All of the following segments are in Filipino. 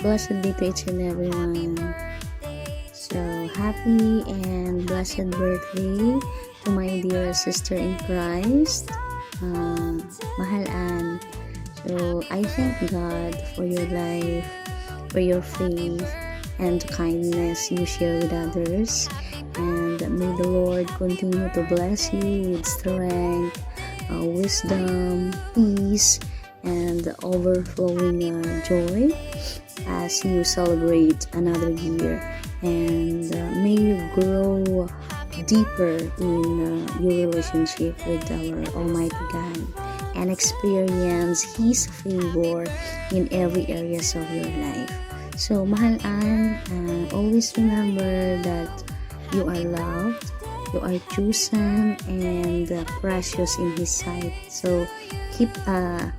Blessed day to each and everyone. So, happy and blessed birthday to my dear sister in Christ, Mahal Ann. So, I thank God for your life, for your faith, and kindness you share with others. And may the Lord continue to bless you with strength, wisdom, peace, and overflowing joy as you celebrate another year. And may you grow deeper in your relationship with our Almighty God and experience His favor in every areas of your life. So, Mahal Ann, always remember that you are loved, you are chosen, and precious in His sight. So, keep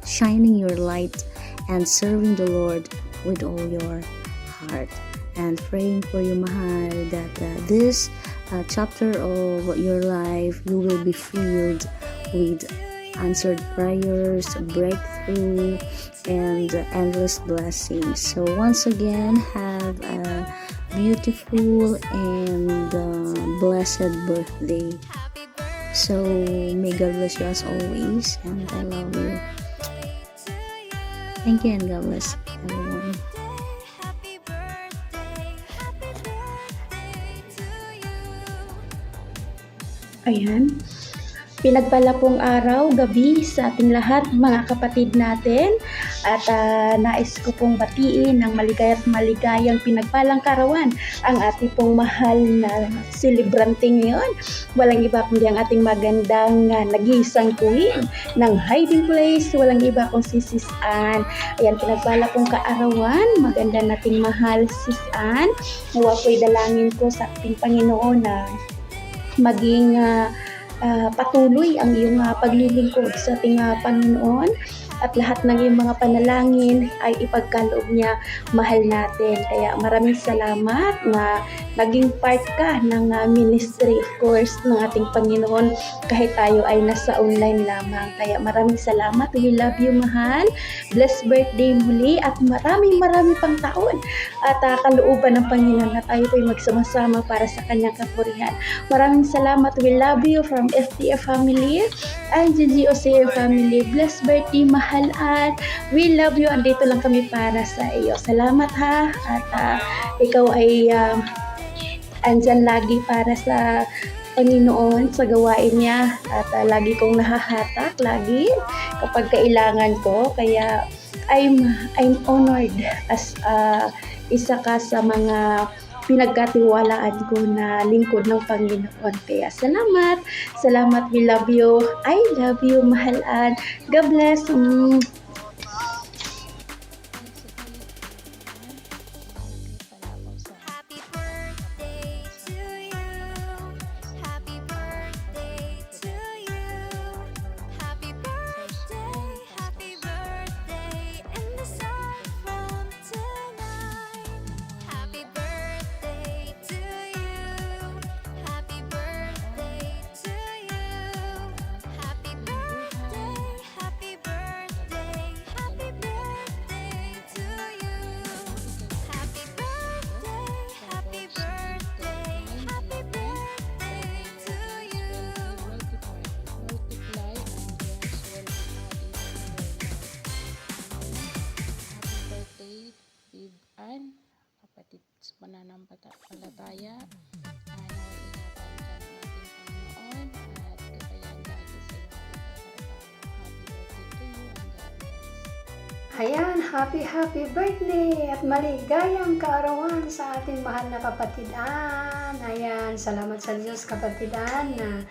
shining your light and serving the Lord with all your heart. And praying for you, Mahal, that this chapter of your life, you will be filled with answered prayers, breakthrough, and endless blessings. So once again, have a beautiful and blessed birthday. So may God bless you as always, and I love you. Thank you, and God bless everyone. Ayan. Pinagpala pong araw, gabi sa ating lahat, mga kapatid natin. At nais ko pong batiin ng maligayang pinagpalang karawan ang ating pong mahal na celebrante ngayon. Walang iba kundi ang ating magandang nag-iisang queen ng hiding place. Walang iba kung si Sis Ann. Ayan, pinagpala pong kaarawan. Maganda nating mahal, Sis Ann. Nawa po'y dalangin ko sa ating Panginoon na maging patuloy ang iyong paglilingkod sa ating Panginoon at lahat ng iyong mga panalangin ay ipagkaloob niya, mahal natin. Kaya maraming salamat na naging part ka ng ministry course ng ating Panginoon kahit tayo ay nasa online lamang. Kaya maraming salamat. We love you, mahal. Blessed birthday muli at maraming pang taon at kalooban ng Panginoon na tayo po'y magsama-sama para sa kanyang kapurihan. Maraming salamat. We love you from FTF family and GGOCA family. Blessed birthday, mahal Ann. We love you. Andito lang kami para sa iyo. Salamat ha. At ikaw ay andyan lagi para sa Panginoon sa gawain niya. At lagi kong nahahatak lagi kapag kailangan ko. Kaya I'm honored as isa ka sa mga pinagkatiwalaan ko na lingkod ng Panginoon. Kaya salamat. We love you. I love you, mahal Ann. God bless. Ann, kapatid sa pananampalataya, ingatan ka ng ating Panginoon at gabayan lagi sa iyong pagkakaroon. Happy birthday to you and God bless. Ayan, happy birthday at maligayang kaarawan sa ating mahal na kapatid Ann. Ayan, salamat sa Diyos kapatid Ann na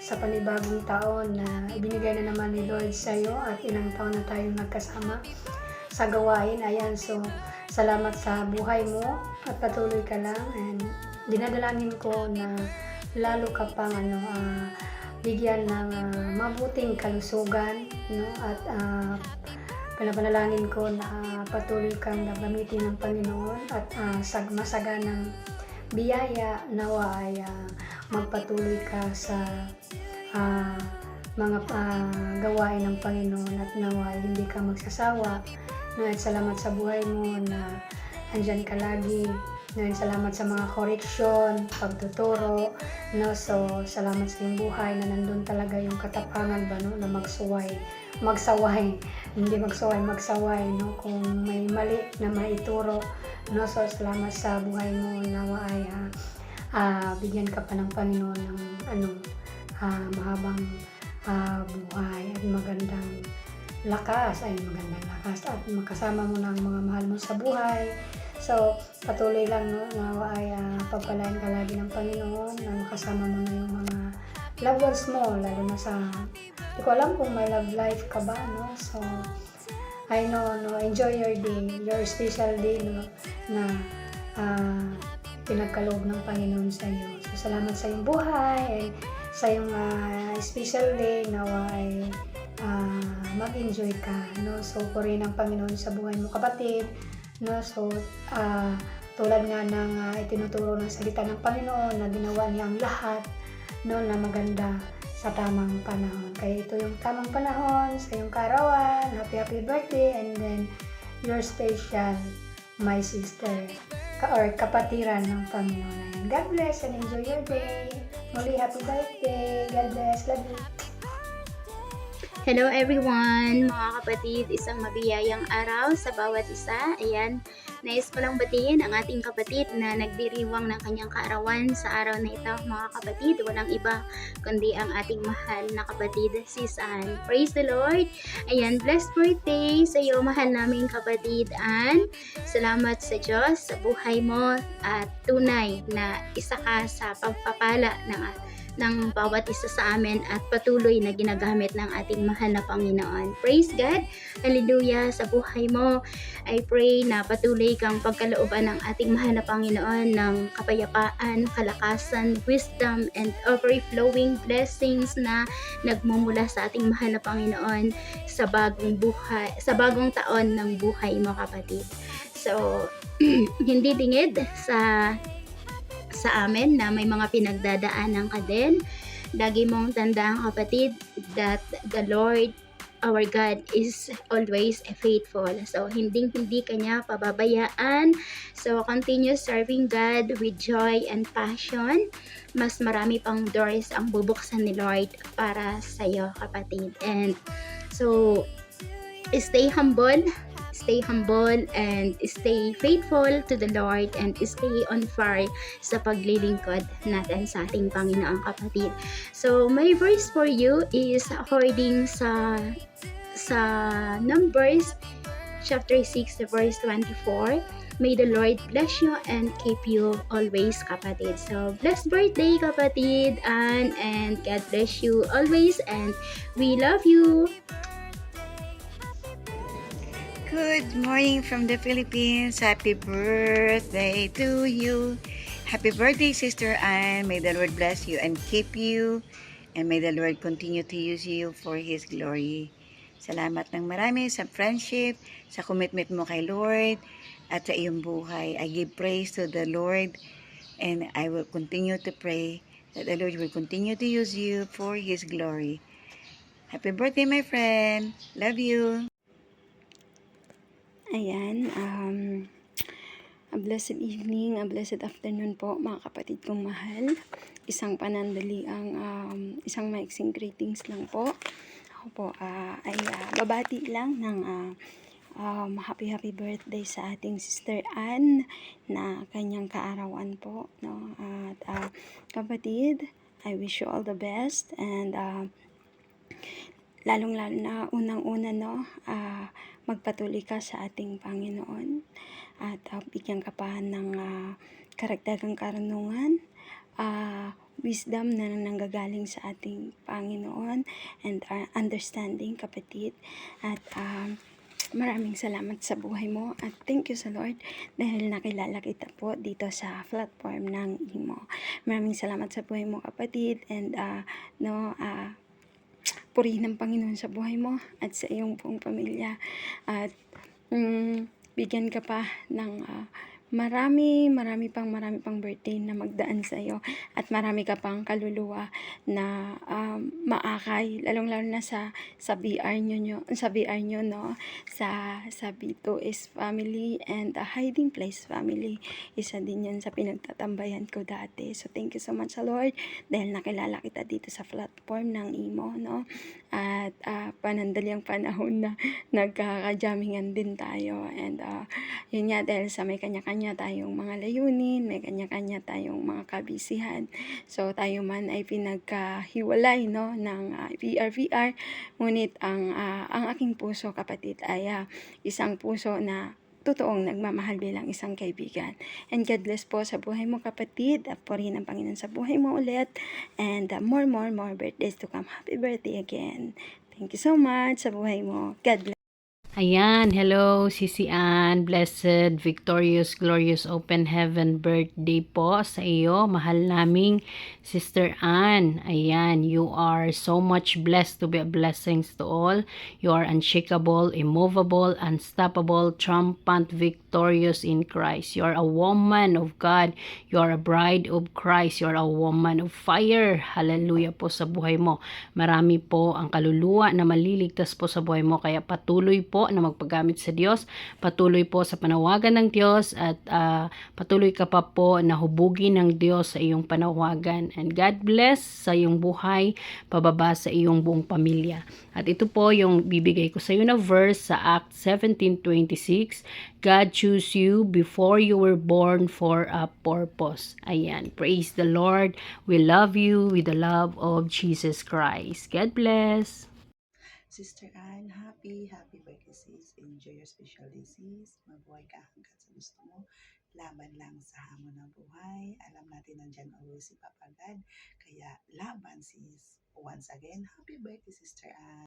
sa panibagong taon na ibinigay na naman ni Lord sa iyo at ilang taon na tayong nagkasama sa gawain. Ayan, so salamat sa buhay mo at patuloy ka lang, and dinadalangin ko na lalo ka pang bigyan ng mabuting kalusugan, no? At pinapanalangin ko na patuloy kang gagamitin ng Panginoon at masaganang biyaya nawa ay magpatuloy ka sa mga gawain ng Panginoon at nawa hindi ka magsasawa. At salamat sa buhay mo na andyan ka lagi. No, salamat sa mga correction, pagtuturo, no? So, salamat sa iyong buhay na nandun talaga yung katapangan ba, no? Na magsaway, hindi magsaway, no? Kung may mali na maituro, no? So, salamat sa buhay mo, nawa ay bigyan ka pa ng Panginoon ng mahabang buhay at magandang lakas at makasama mo ng mga mahal mo sa buhay. So, patuloy lang, no, nawa ay pagpalain ka lagi ng Panginoon na makasama mo na yung mga loved ones mo, lalo na hindi ko alam kung may love life ka ba, no? So, I know, no, enjoy your day, your special day, no, na pinagkaloob ng Panginoon sa iyo. So, salamat sa iyong buhay, sa iyong special day, nawa ay mag-enjoy ka, no? So, purihin ang Panginoon sa buhay mo, kapatid, no? So, tulad nga ng itinuturo ng salita ng Panginoon na ginawa niya ang lahat, no, na maganda sa tamang panahon. Kaya ito yung tamang panahon sa iyong kaarawan. Happy birthday, and then your special, my sister, or kapatiran ng Panginoon. Ayan. God bless and enjoy your day. Muli, happy birthday. God bless. Love you. Hello everyone, mga kapatid, isang mabiyayang araw sa bawat isa. Ayan, nais ko lang batiin ang ating kapatid na nagdiriwang ng kanyang kaarawan sa araw na ito, mga kapatid. Walang iba kundi ang ating mahal na kapatid, Sis Ann. Praise the Lord! Ayan, blessed birthday sa iyo, mahal naming kapatid Ann. Salamat sa Diyos sa buhay mo at tunay na isa ka sa pagpapala ng bawat isa sa amin at patuloy na ginagamit ng ating mahal na Panginoon. Praise God! Hallelujah! Sa buhay mo, I pray na patuloy kang pagkalooban ng ating mahal na Panginoon ng kapayapaan, kalakasan, wisdom, and overflowing blessings na nagmumula sa ating mahal na Panginoon sa bagong taon ng buhay mo, kapatid. So, hindi dingid sa amin na may mga pinagdadaanan ka din. Lagi mong tandaan, kapatid, that the Lord our God is always faithful. So, hindi kanya pababayaan. So, continue serving God with joy and passion. Mas marami pang doors ang bubuksan ni Lord para sa iyo, kapatid. And so, stay humble and stay faithful to the Lord and stay on fire sa paglilingkod natin sa ating Panginoong, kapatid. So, my verse for you is according sa Numbers chapter 6 verse 24. May the Lord bless you and keep you always, kapatid. So, blessed birthday, kapatid, and God bless you always, and we love you. Good morning from the Philippines. Happy birthday to you. Happy birthday, Sister Ann. May the Lord bless you and keep you. And may the Lord continue to use you for His glory. Salamat ng marami sa friendship, sa commitment mo kay Lord, at sa iyong buhay. I give praise to the Lord, and I will continue to pray that the Lord will continue to use you for His glory. Happy birthday, my friend. Love you. Ayan, a blessed evening, a blessed afternoon po, mga kapatid kong mahal. Isang panandaliang, isang maiksing greetings lang po. Ako po ay babati lang ng happy birthday sa ating Sister Ann na kanyang kaarawan po, no? At kapatid, I wish you all the best, and lalong-lalo na unang-una, no, magpatuloy ka sa ating Panginoon at bigyan ka pa ng karagdagang karunungan, wisdom na nanggagaling sa ating Panginoon, and understanding, kapatid. At maraming salamat sa buhay mo, at thank you sa Lord dahil nakilala kita po dito sa platform ng Imo. Maraming salamat sa buhay mo, kapatid, and purihin ng Panginoon sa buhay mo at sa iyong buong pamilya, at bigyan ka pa ng marami pang birthday na magdaan sa iyo at marami ka pang kaluluwa na maakay, lalong-lalo na sa BR nyo, no, sa B2S family and the Hiding Place family. Isa din yan sa pinagtatambayan ko dati. So thank you so much sa Lord dahil nakilala kita dito sa platform ng Imo, no, at panandaliang panahon na nagkakajamingan din tayo and yun nga, dahil sa may kanya-kanya tayong mga layunin, may kanya-kanya tayong mga kabisihan. So, tayo man ay pinagkahiwalay, no, ng VR. Ngunit ang aking puso, kapatid, ay isang puso na totoong nagmamahal bilang isang kaibigan. And God bless po sa buhay mo, kapatid. At purihin ang Panginoon sa buhay mo ulit. And more birthdays to come. Happy birthday again. Thank you so much sa buhay mo. God bless. Ayan, hello Sisi Ann, blessed, victorious, glorious, open heaven birthday po sa iyo, mahal naming Sister Ann. Ayan, you are so much blessed to be a blessing to all. You are unshakable, immovable, unstoppable, triumphant, victorious in Christ. You are a woman of God. You are a bride of Christ. You are a woman of fire. Hallelujah po sa buhay mo. Marami po ang kaluluwa na maliligtas po sa buhay mo, kaya patuloy po na magpagamit sa Diyos, patuloy po sa panawagan ng Diyos at patuloy ka pa po na hubugin ng Diyos sa iyong panawagan. And God bless sa iyong buhay, pababa sa iyong buong pamilya. At ito po yung bibigay ko sa iyo na verse sa Acts 17:26. God chose you before you were born for a purpose. Ayan, praise the Lord. We love you with the love of Jesus Christ. God bless. Sister Ann, happy birthday sis. Enjoy your special day sis. Mabuhay ka hanggang sa gusto mo. Laban lang sa hamon ng buhay. Alam natin nandyan always si Papa God. Kaya laban sis. Once again, happy birthday Sister Ann.